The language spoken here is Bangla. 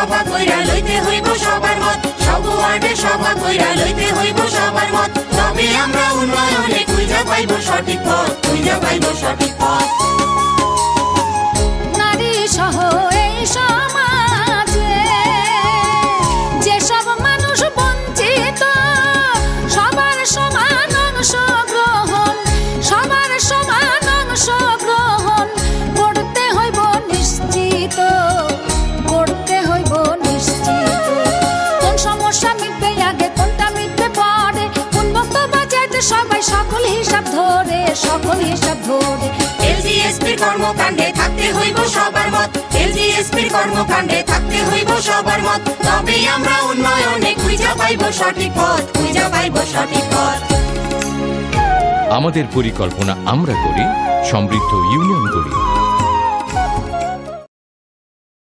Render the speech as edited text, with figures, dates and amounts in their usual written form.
সভা কইরা লইতে হইব সবার মত, সব ওয়ার্ডে সভা কইরা লইতে হইব সবার মত, তবে আমরা উন্নয়নে খুঁজা পাইব সঠিক পথ, খুঁজা পাইব সঠিক পথ। নারী সহ এই সমাজে যেসব মানুষ বঞ্চিত, সবার সমান অংশগ্রহণ, সবার সমান অংশগ্রহণ করতে হইব নিশ্চিত, করতে হইব নিশ্চিত। কোন সমস্যা মিটবে আগে, কোনটা মিটবে পরে, কোন বক্তব্য চাইতে সবাই সকল হিসাব ধরে, সকল হিসাব ধরে। এলজিএসপির কর্মকাণ্ডে থাকতে হইব সবার মত, এলজিএসপির কর্মকাণ্ডে থাকতে হইব সবার মত, তবেই আমরা উন্নয়নে খুঁজা পাইব সঠিক পথ, খুঁজা পাইব সঠিক পথ। আমাদের পরিকল্পনা আমরা করি, সমৃদ্ধ ইউনিয়ন গড়ি।